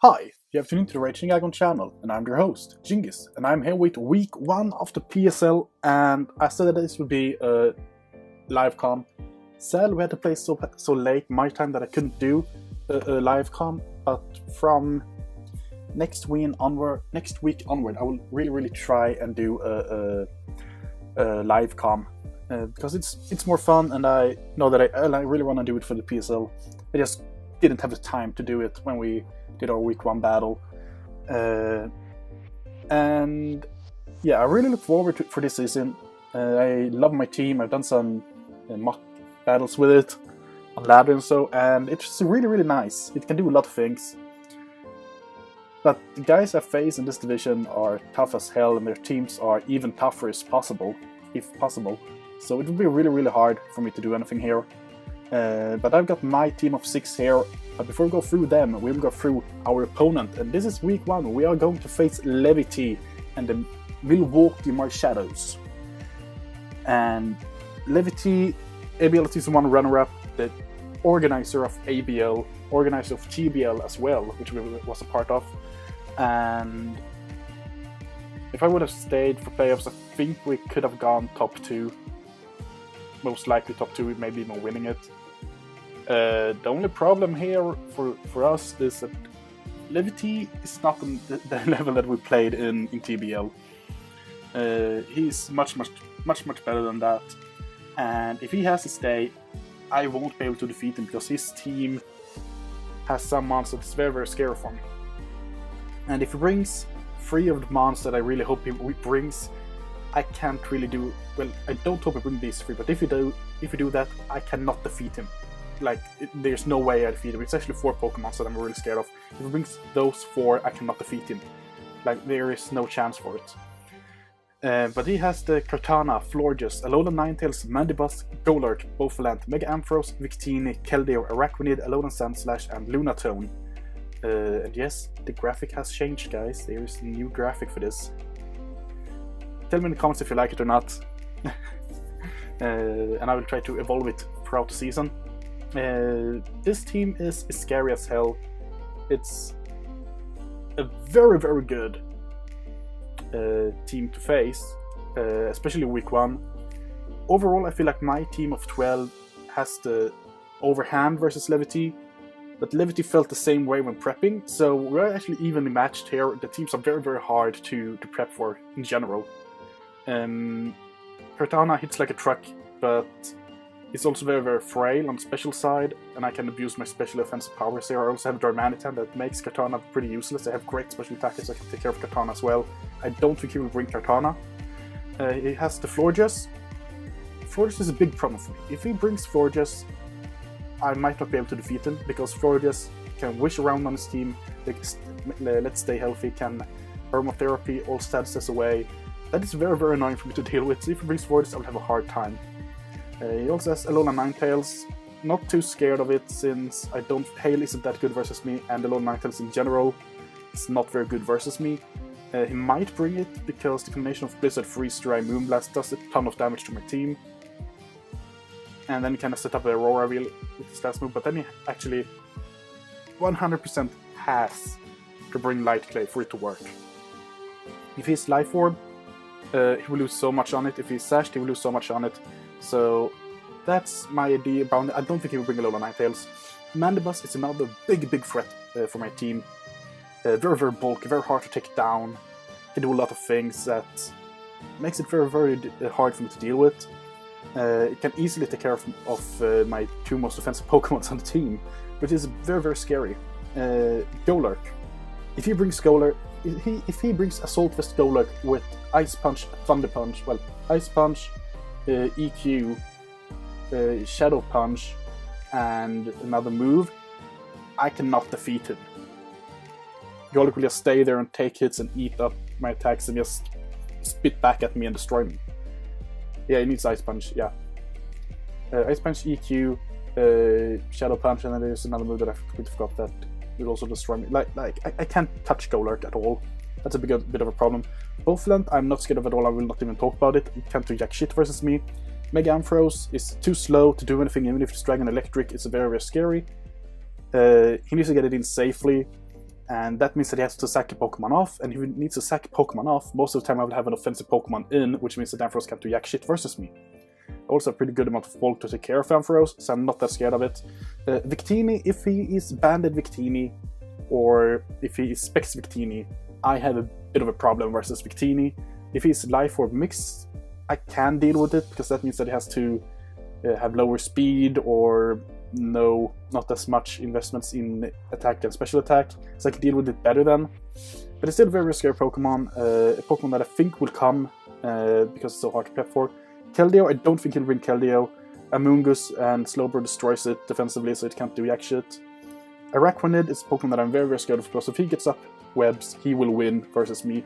Hi, you have tuned into the Raging Aggron channel, and I'm your host, Djingis, and I'm here with week 1 of the PSL, and I said that this would be a live com. Sadly, we had to play so late my time that I couldn't do a live com, but from next week onward, I will really try and do a live com, because it's more fun, and I know that I really want to do it for the PSL. I just didn't have the time to do it when we did our week 1 battle, and yeah, I really look forward for this season. I love my team. I've done some mock battles with it on ladder and so, and it's really nice. It can do a lot of things, but the guys I face in this division are tough as hell, and their teams are even tougher if possible. So it will be really hard for me to do anything here. But I've got my team of 6 here. But before we go through them, we'll go through our opponent. And this is week 1. We are going to face Levitee and the Milwaukee Marshadows. And Levitee, ABL Season 1 runner-up, the organizer of ABL, organizer of TBL as well, which we was a part of. And if I would have stayed for playoffs, I think we could have gone top 2. Most likely top 2, maybe even winning it. The only problem here for us is that Levitee is not on the level that we played in TBL. He's much better than that, and if he has to stay, I won't be able to defeat him because his team has some monsters that's very scary for me. And if he brings 3 of the monsters that I really hope he brings, I can't really do well. I don't hope he brings these 3, but if you do that, I cannot defeat him. Like, there's no way I defeat him. It's actually 4 Pokemon that I'm really scared of. If he brings those 4, I cannot defeat him. Like, there is no chance for it. But he has the Kartana, Florges, Alolan Ninetales, Mandibuzz, Golurk, Bofalant, Mega Ampharos, Victini, Keldeo, Arachnid, Alolan Sandslash, and Lunatone. And yes, the graphic has changed, guys. There is a new graphic for this. Tell me in the comments if you like it or not. And I will try to evolve it throughout the season. This team is scary as hell. It's a very good team to face, especially week 1. Overall, I feel like my team of 12 has the overhand versus Levitee, but Levitee felt the same way when prepping, so we're actually evenly matched here. The teams are very hard to prep for in general. Kartana hits like a truck, but it's also very frail on the special side, and I can abuse my special offensive powers here. I also have Darmanitan that makes Kartana pretty useless. I have great special tactics, so I can take care of Kartana as well. I don't think he will bring Kartana. He has the Florges. Florges is a big problem for me. If he brings Florges, I might not be able to defeat him, because Florges can wish around on his team, let's stay healthy, can Aromatherapy, all statuses away. That is very annoying for me to deal with, so if he brings Florges, I will have a hard time. He also has Alolan Ninetales. Not too scared of it, since Hail isn't that good versus me, and Alolan Ninetales in general is not very good versus me. He might bring it, because the combination of Blizzard, Freeze, Dry, Moonblast does a ton of damage to my team. And then he kind of set up the Aurora Wheel with his last move, but then he actually 100% has to bring Light Clay for it to work. If he's Life Orb, he will lose so much on it. If he's Sashed, he will lose so much on it. So that's my idea about it. I don't think he will bring Alolan Ninetales. Mandibuzz is another big threat for my team. Very bulky, very hard to take down. Can do a lot of things that makes it very hard for me to deal with. It can easily take care of my 2 most offensive Pokemon on the team, which is very scary. Golurk. If he brings Golurk, if he brings Assault Vest Golurk with Ice Punch, Thunder Punch, well, Ice Punch, EQ, Shadow Punch, and another move, I cannot defeat him. Golurk will just stay there and take hits and eat up my attacks and just spit back at me and destroy me. Yeah, he needs Ice Punch, yeah. Ice Punch, EQ, Shadow Punch, and then there's another move that I completely forgot that will also destroy me. I can't touch Golurk at all. That's a bit of a problem. Bofalant, I'm not scared of at all. I will not even talk about it. It can't do jack shit versus me. Mega Ampharos is too slow to do anything, even if it's Dragon Electric. It's very scary. He needs to get it in safely. and that means that he has to sack a Pokemon off, and if he needs to sack a Pokemon off, most of the time I will have an offensive Pokemon in, which means that Ampharos can't do jack shit versus me. I also have a pretty good amount of bulk to take care of Ampharos, so I'm not that scared of it. Victini, if he is Banded Victini, or if he is Specs Victini, I have a bit of a problem versus Victini. If he's Life Orb Mix, I can deal with it, because that means that he has to have lower speed or not as much investments in attack and special attack, so I can deal with it better then. But it's still a very scary Pokemon, a Pokemon that I think will come because it's so hard to prep for. Keldeo, I don't think he'll win Keldeo. Amoonguss and Slowbro destroys it defensively, so it can't do jack shit. Araquanid is a Pokemon that I'm very scared of, because if he gets up webs, he will win versus me.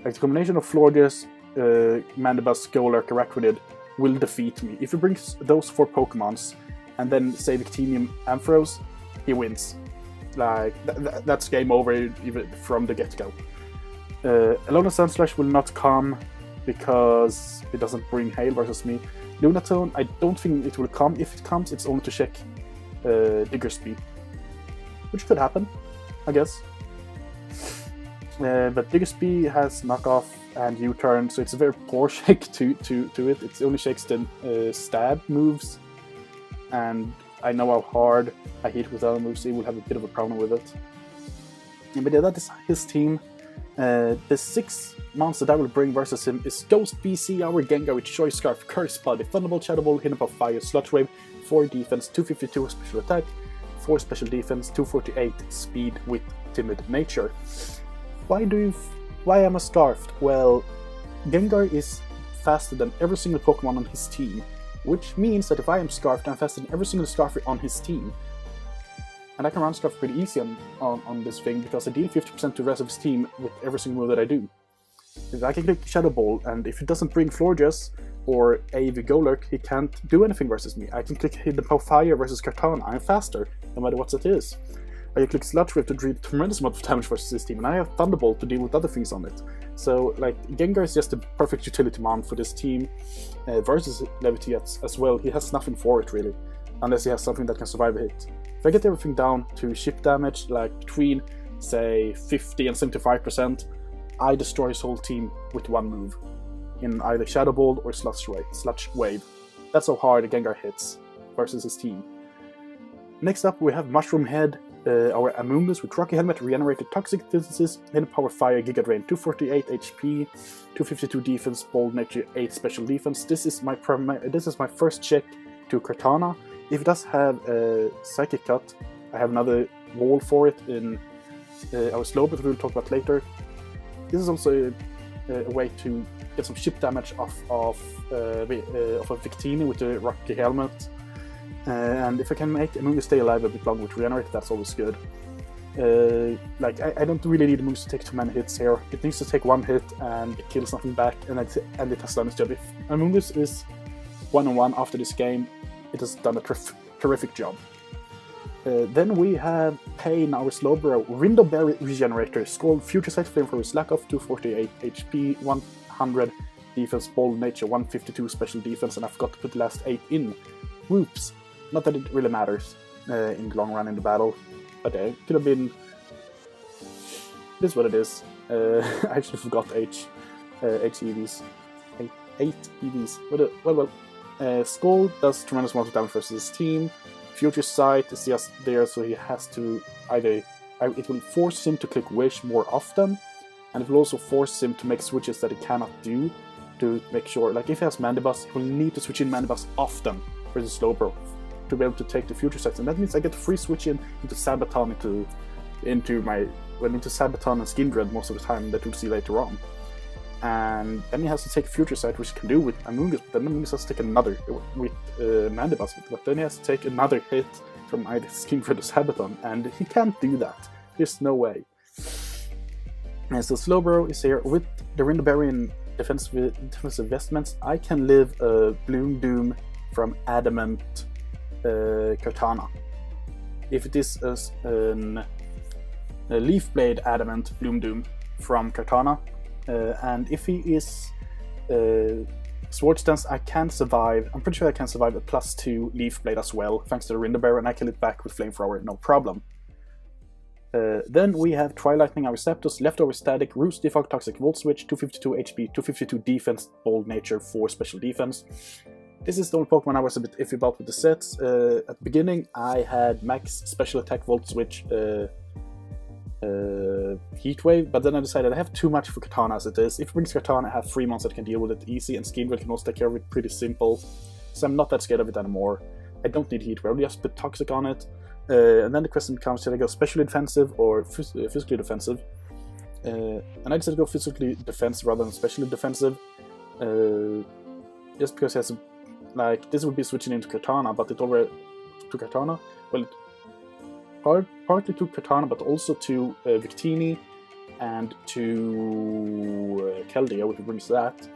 Like the combination of Florges, Mandibuzz, Golurk, Araquanid will defeat me. If he brings those 4 Pokemons, and then say Victinium Ampharos, he wins. Like, that's game over even from the get-go. Alolan Sandslash will not come because it doesn't bring Hail versus me. Lunatone, I don't think it will come. If it comes, it's only to check Diggersby, which could happen, I guess. But Diggersby has knockoff and U-turn, so it's a very poor shake to it. It only shakes the stab moves, and I know how hard I hit with other moves, so he will have a bit of a problem with it. But yeah, that is his team. The 6 monster that I will bring versus him is Ghost BC, our Gengar with Choice Scarf, Curse Body, Thunderbolt, Shadow Ball, Hidden Puff Fire, Sludge Wave, 4 defense, 252 special attack, 4 special defense, 248 speed with Timid Nature. Why am I Scarfed? Well, Gengar is faster than every single Pokemon on his team, which means that if I am Scarfed, I'm faster than every single Scarfer on his team. And I can run Scarf pretty easy on this thing, because I deal 50% to the rest of his team with every single move that I do. If I can click Shadow Ball, and if it doesn't bring Florges or AV Golurk, he can't do anything versus me. I can click Hidden Power Fire versus Kartana, I'm faster, no matter what it is. I can click Sludge Wave to deal a tremendous amount of damage versus his team, and I have Thunderbolt to deal with other things on it. So, like, Gengar is just a perfect utility mon for this team, versus Levitee as well. He has nothing for it, really, unless he has something that can survive a hit. If I get everything down to ship damage, like between, say, 50 and 75%, I destroy his whole team with one move, in either Shadow Ball or Sludge Wave. That's how hard a Gengar hits versus his team. Next up, we have Mushroom Head, our Amoonguss with Rocky Helmet, Regenerated Toxic Synthesis, Hidden Power Fire, Giga Drain, 248 HP, 252 defense, Bold Nature, 8 special defense. This is my first check to Kartana. If it does have a Psychic Cut, I have another wall for it in our Slowbro, we'll talk about later. This is also a way to get some ship damage off of a Victini with the Rocky Helmet. And if I can make a Amoonguss stay alive a bit longer with Regenerate, that's always good. I don't really need Amoonguss to take too many hits here. It needs to take one hit and it kills nothing back, and it has done its job. If Amoonguss is 1-on-1 after this game, it has done a terrific job. Then we have Pain, our Slowbro, Window Berry Regenerator, Scald, Future Sight, Flamethrower, Slack Off, 248 HP, 100 defense, Bold Nature, 152 special defense, and I forgot to put the last 8 in. Whoops. Not that it really matters in the long run in the battle, but it could have been. It is what it is. I actually forgot H EVs. 8 EVs. Well. Skull does tremendous amount of damage versus his team. Future Sight is just there, so he has to either. It will force him to click Wish more often, and it will also force him to make switches that he cannot do to make sure. Like if he has Mandibuzz, he will need to switch in Mandibuzz often versus Slowbro to be able to take the Future Sights, and that means I get to free switch into Sabaton into Sabaton and Skindred most of the time, that we'll see later on. And then he has to take Future Sight, which he can do with Amoonguss, but then Amoonguss has to take another with Mandibuzz, but then he has to take another hit from either Skindred or Sabaton, and he can't do that. There's no way. And so Slowbro is here with the Rindoberry and defensive vestments. I can live a Bloom Doom from Adamant Kartana. If it is a Leaf Blade Adamant Bloom Doom from Kartana, and if he is Swords Dance, I can survive. I'm pretty sure I can survive a +2 Leaf Blade as well, thanks to the Rindoberry, and I kill it back with Flamethrower, no problem. Then we have Tri-Lightning, Ariceptus, Leftover Static, Roost, Defog, Toxic, Volt Switch, 252 HP, 252 Defense, Bold Nature, 4 Special Defense. This is the only Pokemon I was a bit iffy about with the sets. At the beginning, I had Max Special Attack, Volt Switch, Heatwave, but then I decided I have too much for Katana as it is. If it brings Katana, I have 3 months that can deal with it easy, and Skin Red can also take care of it pretty simple. So I'm not that scared of it anymore. I don't need Heatwave, I'll just put Toxic on it. And then the question becomes, should I go specially defensive or physically defensive? And I decided to go physically defensive rather than specially defensive. Just because it has, like, this would be switching into Katana, but it already to Katana. Well, it partly to Katana, but also to Victini and to Keldeo, if it brings that.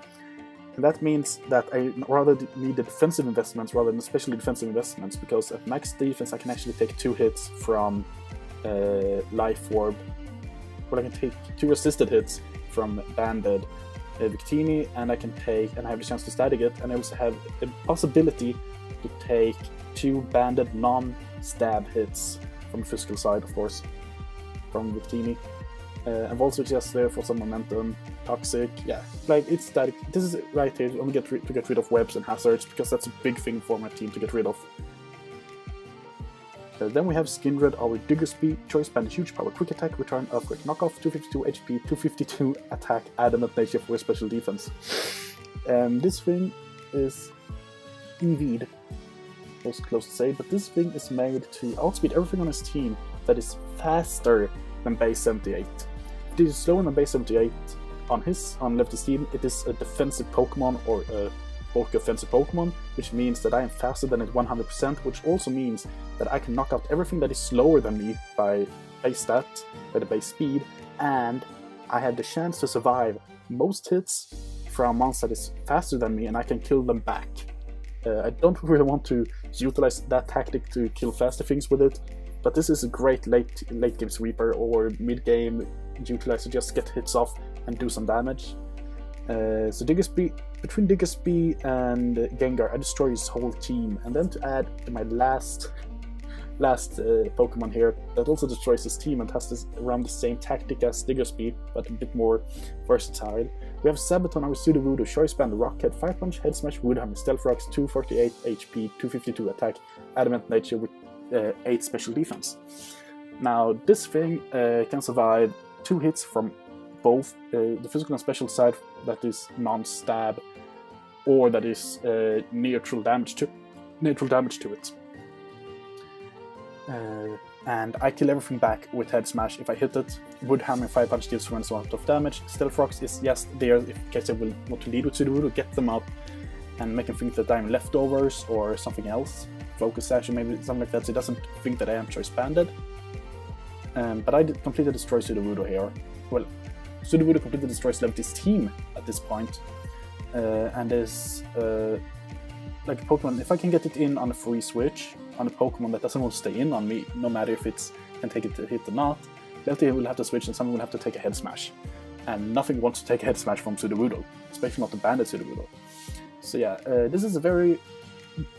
And that means that I rather need the defensive investments rather than especially defensive investments, because at max defense I can actually take 2 hits from Life Orb, or I can take 2 resisted hits from Banded Victini, and I have the chance to static it, and I also have the possibility to take 2 Banded non-stab hits from the physical side, of course, from Victini. And Volt Switch just there for some momentum. Toxic, yeah, like it's static. This is right here to get rid of webs and hazards, because that's a big thing for my team to get rid of. Then we have Skindred, our Diggersby, Choice Band, Huge Power, Quick Attack, Return, Earthquake, Knockoff, 252 HP, 252 Attack, Adamant Nature for Special Defense. This thing is EV'd, close to say, but this thing is made to outspeed everything on his team that is faster than base 78. If it is slower than base 78 on Levitee's team, it is a defensive Pokemon or a bulky offensive Pokemon, which means that I am faster than it 100%, which also means that I can knock out everything that is slower than me by base stat, by the base speed, and I have the chance to survive most hits from a monster that is faster than me, and I can kill them back. I don't really want to utilize that tactic to kill faster things with it, but this is a great late game sweeper or mid game utilizer to just get hits off and do some damage. So Diggersby, between Diggersby and Gengar, I destroy his whole team, and then to add to my last Pokemon here that also destroys his team and has this around the same tactic as Diggersby, but a bit more versatile. We have Sabaton, our Sudowoodo, Choice Band, Rockhead, Fire Punch, Head Smash, Woodhammer, Stealth Rocks, 248 HP, 252 Attack, Adamant Nature with 8 Special Defense. Now this thing can survive 2 hits from both the physical and special side that is non-stab, or that is neutral damage to it. And I kill everything back with Head Smash if I hit it. Woodhammer and Fire Punch deals tremendous amount of damage. Stealth Rocks is just there in case I will want to lead with Sudowoodo, get them up and make him think that I'm leftovers or something else. Focus Sash or maybe something like that, so he doesn't think that I am Choice Banded. But I completely destroy Sudowoodo here. Well, Sudowoodo completely destroys Levitee's team at this point. And is like a Pokemon, if I can get it in on a free switch, on a Pokemon that doesn't want to stay in on me, no matter if it can take it to hit or not, Levitee will have to switch and someone will have to take a Head Smash. And nothing wants to take a Head Smash from Sudowoodo, especially not the banded Sudowoodo. So yeah, this is a very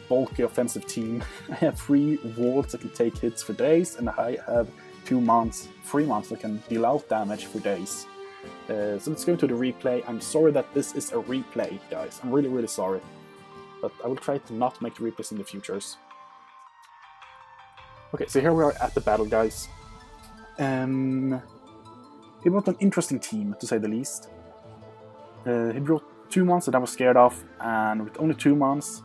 bulky offensive team. I have 3 walls that can take hits for days, and I have 3 months that can deal out damage for days. So let's go to the replay. I'm sorry that this is a replay, guys. I'm really, really sorry. But I will try to not make replays in the futures. Okay, so here we are at the battle, guys. He brought an interesting team, to say the least. He brought 2 months that I was scared of, and with only 2 months,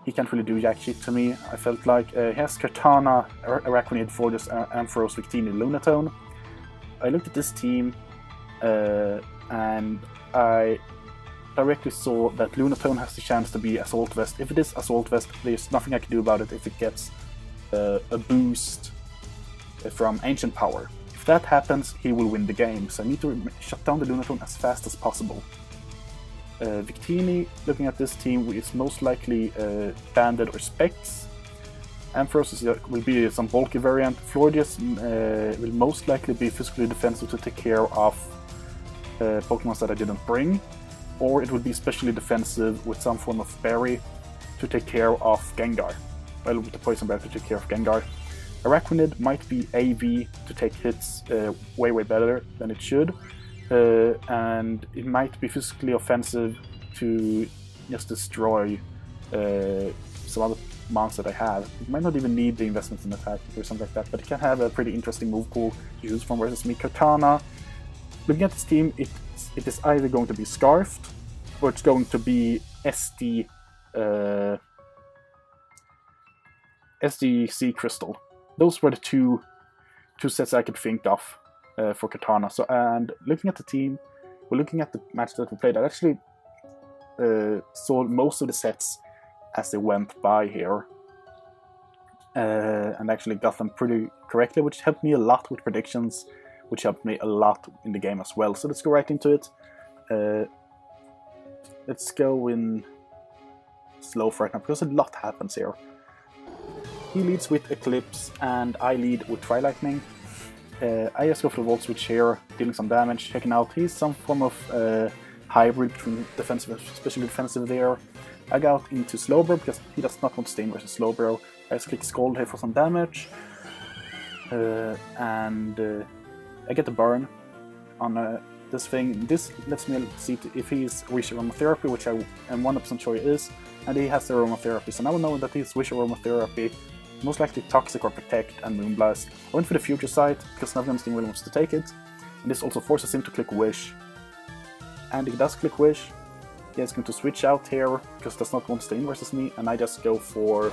he can't really do jack shit to me. I felt like he has Katana, Arachnid, Forges, Ampharos, Victini, Lunatone. I looked at this team, and I directly saw that Lunatone has the chance to be Assault Vest. If it is Assault Vest, there's nothing I can do about it if it gets a boost from Ancient Power. If that happens, he will win the game, so I need to shut down the Lunatone as fast as possible. Victini, looking at this team, is most likely Banded or Specs. Ampharos will be some bulky variant. Florges will most likely be physically defensive to take care of Pokemon that I didn't bring, or it will be specially defensive with some form of berry to take care of Gengar. Well, with the Poison Berry to take care of Gengar. Arachnid might be AV to take hits way better than it should, and it might be physically offensive to just destroy some other monsters that I have. It might not even need the investments in attack or something like that, but it can have a pretty interesting move pool to choose from versus me. Katana, looking at this team, it is either going to be Scarfed or it's going to be SDC Crystal. Those were the two sets I could think of for Katana. So, and looking at the team, we're looking at the match that we played. I actually saw most of the sets as they went by here, and actually got them pretty correctly, which helped me a lot with predictions, which helped me a lot in the game as well. So let's go right into it. Let's go in slow for right now, because a lot happens here. He leads with Eclipse, and I lead with Tri-Lightning. I just go for the Volt Switch here, dealing some damage, checking out. He's some form of hybrid between defensive and especially defensive there. I go out into Slowbro because he does not want to stay in versus Slowbro. I just click Scald here for some damage. And I get the burn on this thing. This lets me see if he's Wish Aromatherapy, which I am 100% sure he is. And he has the Aromatherapy. So now knowing that he's Wish Aromatherapy, most likely Toxic or Protect and Moonblast. I went for the Future Sight because none of them really wants to take it. And this also forces him to click Wish. And he does click Wish. He's going to switch out here because does not want to stay in versus me. And I just go for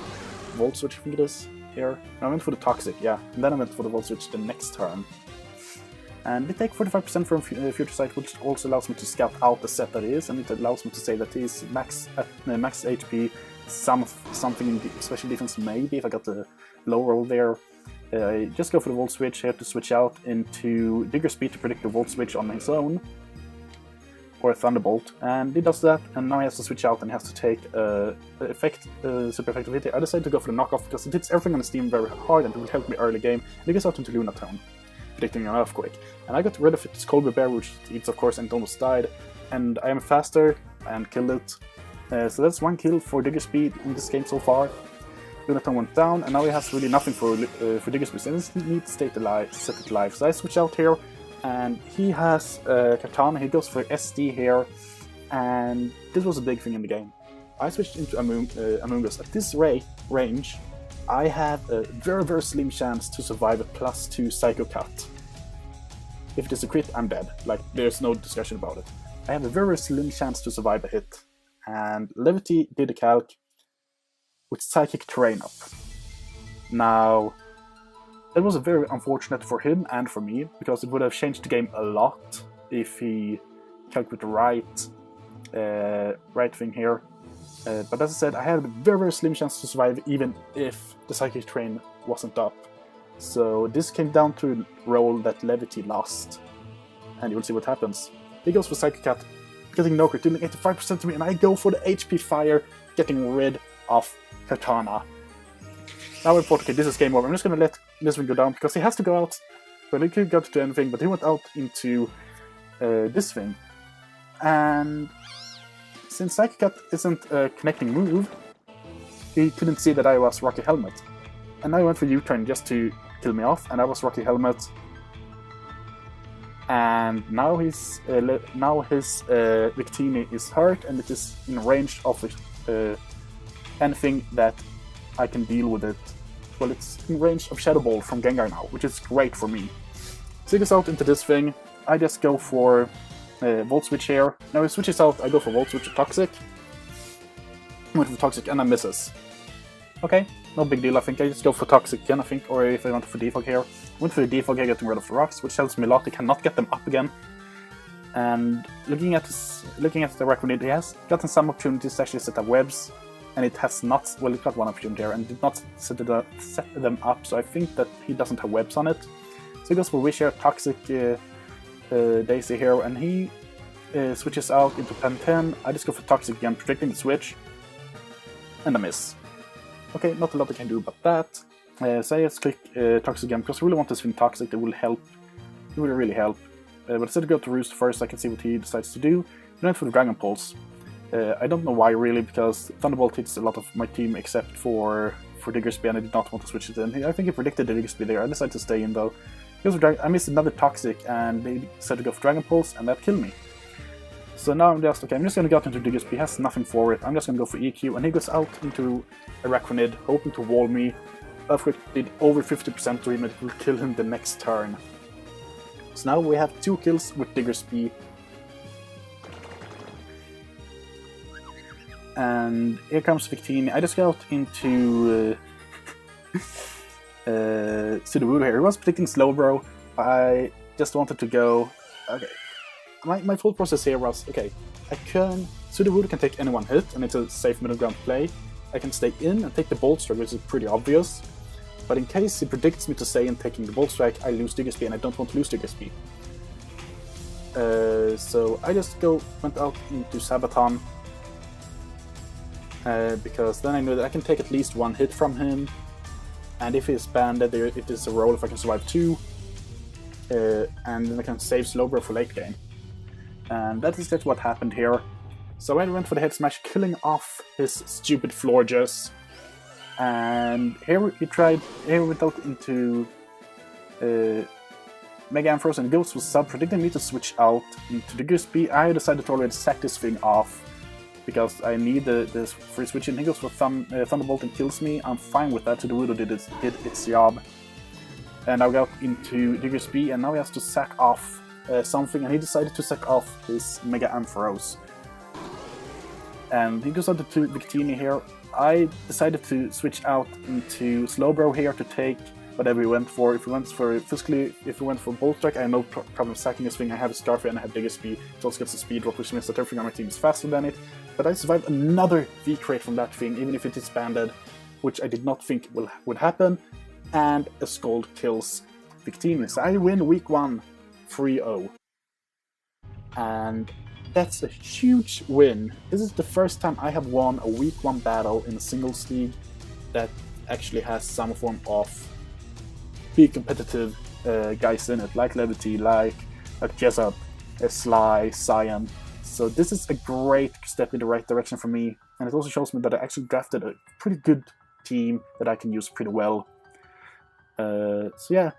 Volt Switch, I think it is, here. No, I went for the Toxic, yeah. And then I went for the Volt Switch the next turn. And we take 45% from Future Sight, which also allows me to scout out the set that he is, and it allows me to say that he's max HP, something in special defense maybe, if I got the low roll there. Just go for the Volt Switch here to switch out into Digger Speed to predict the Volt Switch on his own, or a Thunderbolt, and he does that, and now he has to switch out and he has to take super effective hit. I decided to go for the knockoff because it hits everything on his team very hard and it will help me early game, and he gets out into Lunatone, predicting an Earthquake. And I got rid of its Colby Bear, which it eats of course, and it almost died, and I am faster and killed it. So that's one kill for Digger Speed in this game so far. Lunatone went down, and now he has really nothing for Digger Speed, and he needs to set it alive. So I switch out here, and he has Katana. He goes for SD here, and this was a big thing in the game. I switched into Amoonguss. At this range, I have a very slim chance to survive a +2 Psycho Cut. If it is a crit, I'm dead. Like, there's no discussion about it. I have a very slim chance to survive a hit. And Levitee did a calc with Psychic Terrain up. Now, it was very unfortunate for him and for me, because it would have changed the game a lot if he calculated the right thing here. But as I said, I had a very slim chance to survive even if the Psychic Terrain wasn't up. So this came down to a roll that Levitee lost, and you will see what happens. He goes for Psychic Cut, getting no crit, dealing 85% to me, and I go for the HP Fire, getting rid of Katana. Now I thought, okay, this is game over. I'm just going to let this one go down, because he has to go out. Well, he could go to anything, but he went out into this thing. And since Psychic Cut isn't a connecting move, he couldn't see that I was Rocky Helmet. And I went for U-turn just to kill me off, and I was Rocky Helmet. And now his Victini is hurt, and it is in range of anything that I can deal with it. Well, it's in range of Shadow Ball from Gengar now, which is great for me. So he goes out into this thing. I just go for Volt Switch here. Now he switches out, I go for Volt Switch to Toxic. I went for Toxic and I misses. Okay, no big deal, I think. I just go for Toxic again, I think, or if I went for Defog here. I went for the Defog here, getting rid of the rocks, which helps me a lot. He cannot get them up again. And looking at the record, he has gotten some opportunities to actually set up webs, and it has not, well, it got one opportunity there, and did not set them up, so I think that he doesn't have webs on it. So he goes for Wish here, Toxic Daisy here, and he switches out into Pen 10. I just go for Toxic again, predicting the switch, and a miss. Okay, not a lot I can do about that. So I just click Toxic again, because I really want this thing Toxic. It will help. It will really help. But instead of go to Roost first, I can see what he decides to do. He went for the Dragon Pulse. I don't know why really, because Thunderbolt hits a lot of my team except for for Djingis, and I did not want to switch it in. I think he predicted Djingis there. I decided to stay in though. I missed another Toxic, and they decided to go for Dragon Pulse, and that killed me. So now I'm just going to go out into Djingis. He has nothing for it. I'm just going to go for EQ, and he goes out into Arachnid, hoping to wall me. Earthquake did over 50% to him, and it will kill him the next turn. So now we have 2 kills with Djingis. And here comes Victini. I just got into S2W1 here. He was predicting Slowbro. I just wanted to go. Okay. My full process here was, okay, S2W1 can take any one hit, and it's a safe middle ground play. I can stay in and take the Bolt Strike, which is pretty obvious. But in case he predicts me to stay in taking the Bolt Strike, I lose Djingis, and I don't want to lose Djingis. So I just went out into Sabaton. Because then I know that I can take at least 1 hit from him, and if he's banded, it is a roll if I can survive 2, and then I can save Slowbro for late game. And that is just what happened here. So I went for the head smash, killing off his stupid Florges, and here we went out into Mega Ampharos, and Ghost was predicting me to switch out into the Djingis. I decided to already sack this thing off, because I need the free switch, and he goes for Thunderbolt and kills me. I'm fine with that. S2W1 did its job. And I got into Djingis, and now he has to sack off something, and he decided to sack off his Mega Ampharos. And he goes out to Victini here. I decided to switch out into Slowbro here to take whatever he went for. If he went for Bolt Strike, I have no problem sacking this thing. I have a Starfire and I have Djingis. It also gets a speed drop, which means that everything on my team is faster than it. But I survived another V-Crate from that thing, even if it is banded, which I did not think would happen. And a Scald kills Victini. So I win week 1 3-0. And that's a huge win. This is the first time I have won a week 1 battle in a singles league that actually has some form of big competitive guys in it, like Levitee, like Jessup, Sly, Cyan. So this is a great step in the right direction for me, and it also shows me that I actually drafted a pretty good team that I can use pretty well. So yeah,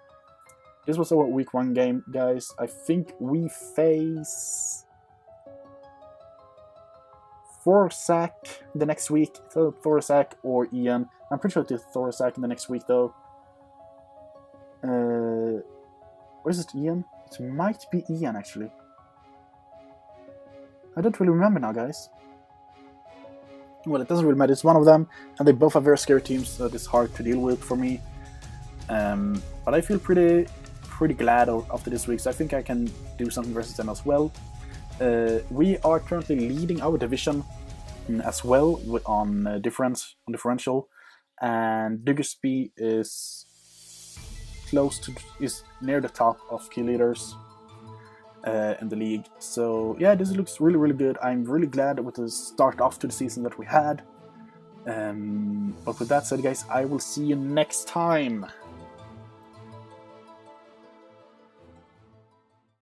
this was our week 1 game, guys. I think we face Thorsack the next week. So Thorsack or Ian. I'm pretty sure it's Thorsack in the next week though. Or is it Ian? It might be Ian actually. I don't really remember now, guys. Well, it doesn't really matter. It's one of them, and they both have very scary teams, so it's hard to deal with for me. But I feel pretty glad after this week, so I think I can do something versus them as well. We are currently leading our division as well on differential, and Djingis is near the top of key leaders in the league. So yeah, this looks really good. I'm really glad with the start off to the season that we had. But with that said, guys, I will see you next time.